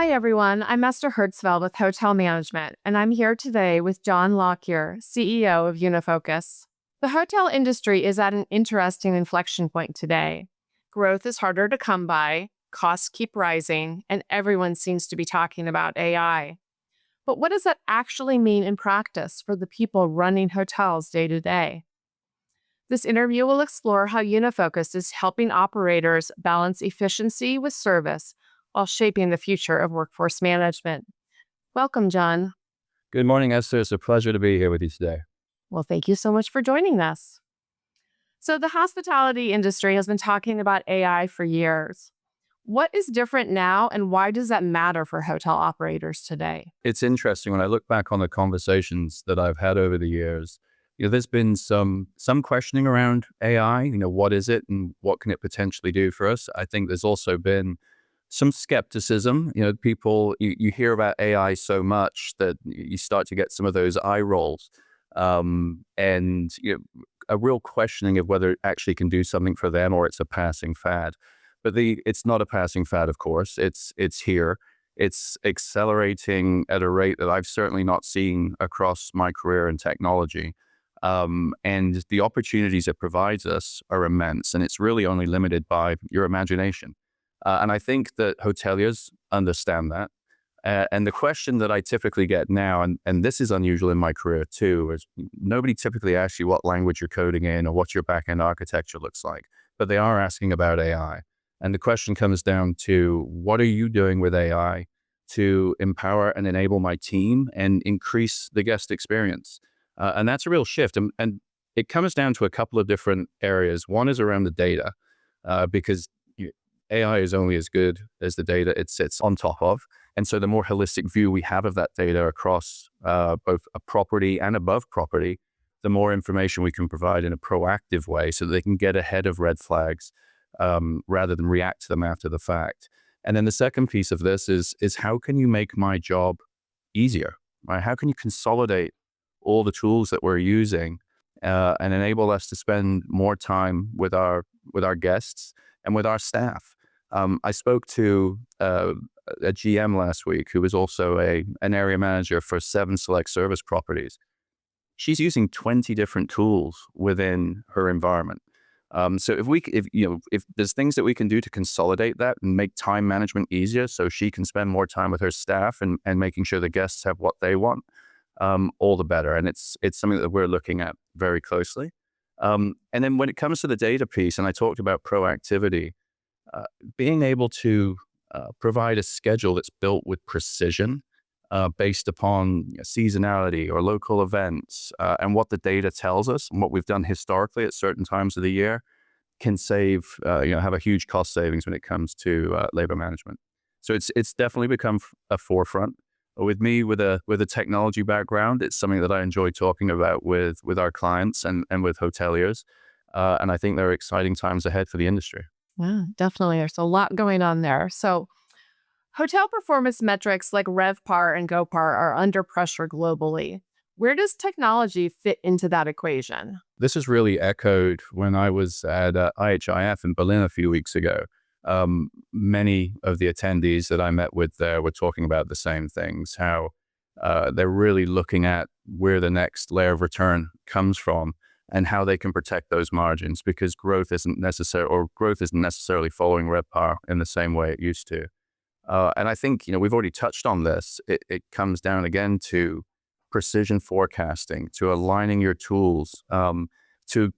Hi, everyone. I'm Esther Hertzfield with Hotel Management, and I'm here today with John Lockyer, CEO of Unifocus. The hotel industry is at an interesting inflection point today. Growth is harder to come by, costs keep rising, and everyone seems to be talking about AI. But what does that actually mean in practice for the people running hotels day to day? This interview will explore how Unifocus is helping operators balance efficiency with service while shaping the future of workforce management. Welcome, John. Good morning, Esther. It's a pleasure to be here with you today. Well, thank you so much for joining us. So, the hospitality industry has been talking about AI for years. What is different now, and why does that matter for hotel operators today? It's interesting when I look back on the conversations that I've had over the years. There's been some questioning around AI. What is it and what can it potentially do for us? I think there's also been some skepticism. People you hear about AI so much that you start to get some of those eye rolls, and a real questioning of whether it actually can do something for them or it's a passing fad. But it's not a passing fad, of course. It's here. It's accelerating at a rate that I've certainly not seen across my career in technology. And the opportunities it provides us are immense, and it's really only limited by your imagination. And I think that hoteliers understand that. And the question that I typically get now, and this is unusual in my career too, is nobody typically asks you what language you're coding in or what your back-end architecture looks like, but they are asking about AI. And the question comes down to, what are you doing with AI to empower and enable my team and increase the guest experience? And that's a real shift. And it comes down to a couple of different areas. One is around the data, because AI is only as good as the data it sits on top of. And so the more holistic view we have of that data across both a property and above property, the more information we can provide in a proactive way so that they can get ahead of red flags rather than react to them after the fact. And then the second piece of this is how can you make my job easier? Right? How can you consolidate all the tools that we're using and enable us to spend more time with our guests and with our staff? I spoke to a GM last week who was also an area manager for 7 select service properties. She's using 20 different tools within her environment. So if there's things that we can do to consolidate that and make time management easier so she can spend more time with her staff and making sure the guests have what they want, all the better. And it's something that we're looking at very closely. And then when it comes to the data piece, and I talked about proactivity, being able to provide a schedule that's built with precision based upon seasonality or local events and what the data tells us and what we've done historically at certain times of the year can have a huge cost savings when it comes to labor management. So it's definitely become a forefront. With me, with a technology background, it's something that I enjoy talking about with our clients and with hoteliers. And I think there are exciting times ahead for the industry. Yeah, definitely. There's a lot going on there. So, hotel performance metrics like RevPAR and GoPAR are under pressure globally. Where does technology fit into that equation? This is really echoed when I was at IHIF in Berlin a few weeks ago. Many of the attendees that I met with there were talking about the same things, how they're really looking at where the next layer of return comes from and how they can protect those margins, because growth isn't necessarily following RevPAR in the same way it used to. And I think, we've already touched on this. It comes down again to precision forecasting, to aligning your tools, to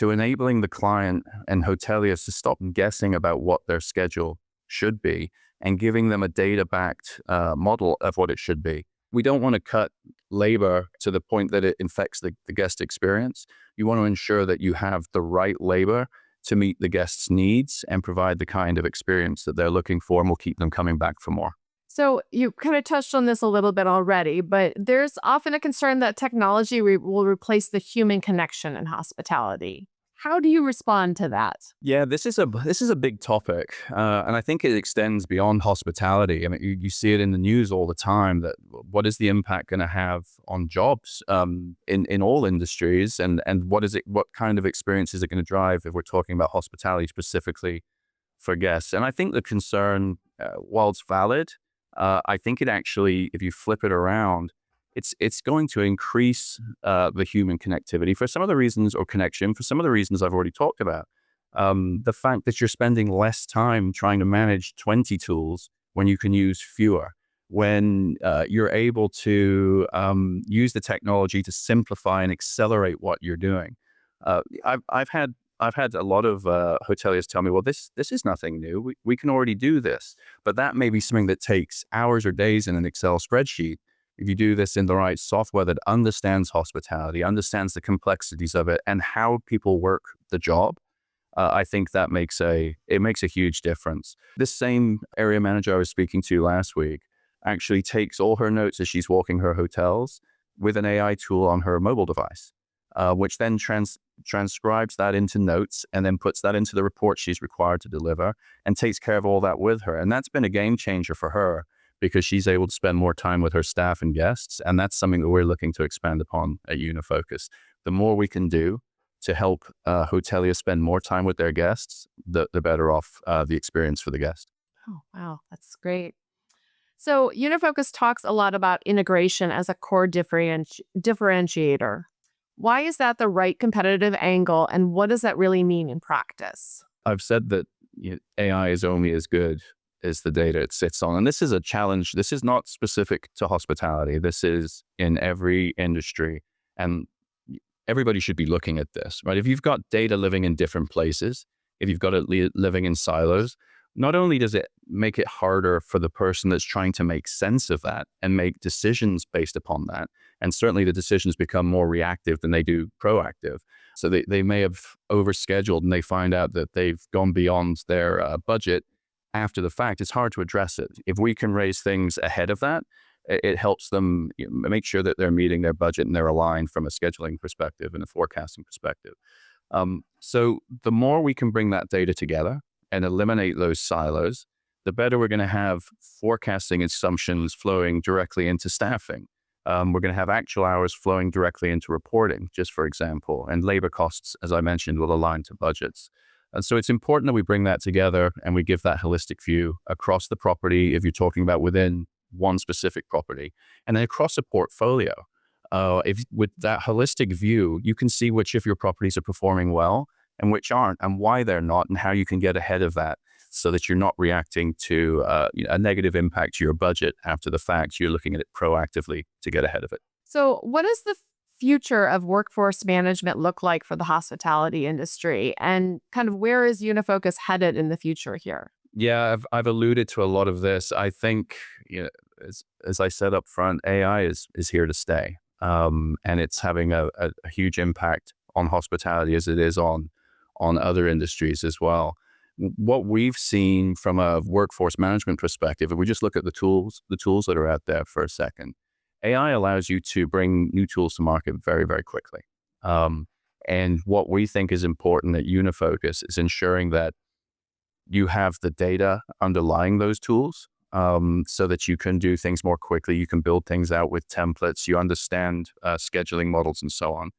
enabling the client and hoteliers to stop guessing about what their schedule should be and giving them a data-backed model of what it should be. We don't want to cut labor to the point that it infects the guest experience. You want to ensure that you have the right labor to meet the guests' needs and provide the kind of experience that they're looking for, and will keep them coming back for more. So, you kind of touched on this a little bit already, but there's often a concern that technology will replace the human connection in hospitality. How do you respond to that? Yeah, this is a big topic, and I think it extends beyond hospitality. I mean, you see it in the news all the time. That what is the impact going to have on jobs in all industries, and what kind of experience is it going to drive if we're talking about hospitality specifically for guests? And I think the concern, while it's valid, I think it actually, if you flip it around, it's going to increase the human connectivity for some of the reasons, or connection for some of the reasons I've already talked about. The fact that you're spending less time trying to manage 20 tools when you can use fewer, when you're able to use the technology to simplify and accelerate what you're doing. I've had a lot of hoteliers tell me, well, this is nothing new. We can already do this, but that may be something that takes hours or days in an Excel spreadsheet. If you do this in the right software that understands hospitality, understands the complexities of it and how people work the job, I think that makes a huge difference. This same area manager I was speaking to last week actually takes all her notes as she's walking her hotels with an AI tool on her mobile device, which then transcribes that into notes and then puts that into the report she's required to deliver and takes care of all that with her. And that's been a game changer for her because she's able to spend more time with her staff and guests. And that's something that we're looking to expand upon at Unifocus. The more we can do to help hoteliers spend more time with their guests, the better off the experience for the guest. Oh, wow. That's great. So, Unifocus talks a lot about integration as a core differentiator. Why is that the right competitive angle, and what does that really mean in practice? I've said that AI is only as good as the data it sits on. And this is a challenge. This is not specific to hospitality. This is in every industry. And everybody should be looking at this, right? If you've got data living in different places, if you've got it living in silos, not only does it make it harder for the person that's trying to make sense of that and make decisions based upon that, and certainly the decisions become more reactive than they do proactive. So they may have overscheduled and they find out that they've gone beyond their budget after the fact. It's hard to address it. If we can raise things ahead of that, it helps them make sure that they're meeting their budget and they're aligned from a scheduling perspective and a forecasting perspective. So the more we can bring that data together and eliminate those silos, the better we're going to have forecasting assumptions flowing directly into staffing. We're going to have actual hours flowing directly into reporting, just for example, and labor costs, as I mentioned, will align to budgets. And so it's important that we bring that together and we give that holistic view across the property, if you're talking about within one specific property, and then across a portfolio. If with that holistic view, you can see which of your properties are performing well and which aren't, and why they're not, and how you can get ahead of that so that you're not reacting to a negative impact to your budget after the fact. You're looking at it proactively to get ahead of it. So, what does the future of workforce management look like for the hospitality industry? And kind of where is Unifocus headed in the future here? Yeah, I've alluded to a lot of this. I think, as I said up front, AI is here to stay, and it's having a huge impact on hospitality as it is on other industries as well. What we've seen from a workforce management perspective, if we just look at the tools that are out there for a second, AI allows you to bring new tools to market very, very quickly. And what we think is important at Unifocus is ensuring that you have the data underlying those tools, so that you can do things more quickly. You can build things out with templates. You understand scheduling models and so on.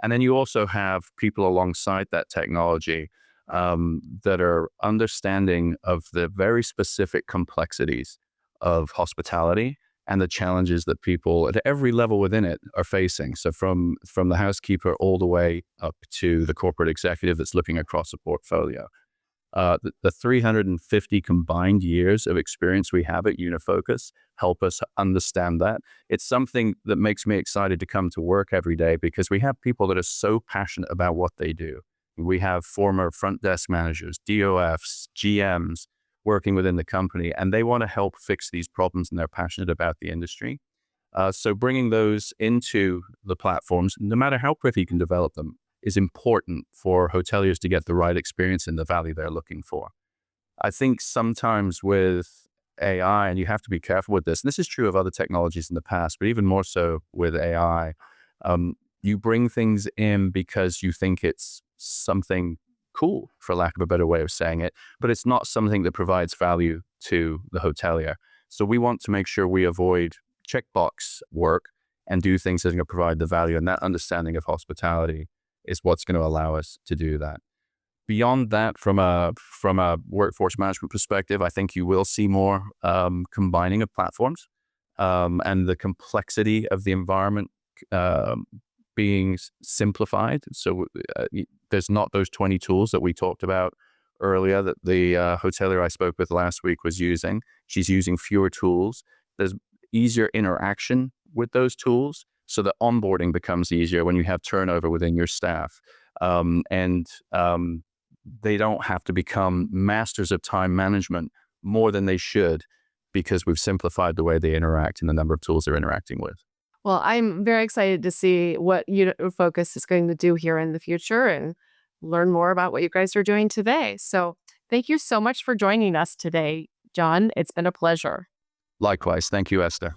And then you also have people alongside that technology that are understanding of the very specific complexities of hospitality and the challenges that people at every level within it are facing. So from the housekeeper all the way up to the corporate executive that's looking across a portfolio. The 350 combined years of experience we have at Unifocus help us understand that. It's something that makes me excited to come to work every day because we have people that are so passionate about what they do. We have former front desk managers, DOFs, GMs working within the company, and they want to help fix these problems and they're passionate about the industry. So bringing those into the platforms, no matter how quickly you can develop them, is important for hoteliers to get the right experience and the value they're looking for. I think sometimes with AI, and you have to be careful with this, and this is true of other technologies in the past, but even more so with AI, you bring things in because you think it's something cool, for lack of a better way of saying it, but it's not something that provides value to the hotelier. So we want to make sure we avoid checkbox work and do things that are going to provide the value, and that understanding of hospitality is what's going to allow us to do that. Beyond that, from a workforce management perspective, I think you will see more combining of platforms and the complexity of the environment being simplified. So there's not those 20 tools that we talked about earlier that the hotelier I spoke with last week was using. She's using fewer tools. There's easier interaction with those tools, so the onboarding becomes easier when you have turnover within your staff. And they don't have to become masters of time management more than they should, because we've simplified the way they interact and the number of tools they're interacting with. Well, I'm very excited to see what Unifocus is going to do here in the future and learn more about what you guys are doing today. So thank you so much for joining us today, John. It's been a pleasure. Likewise. Thank you, Esther.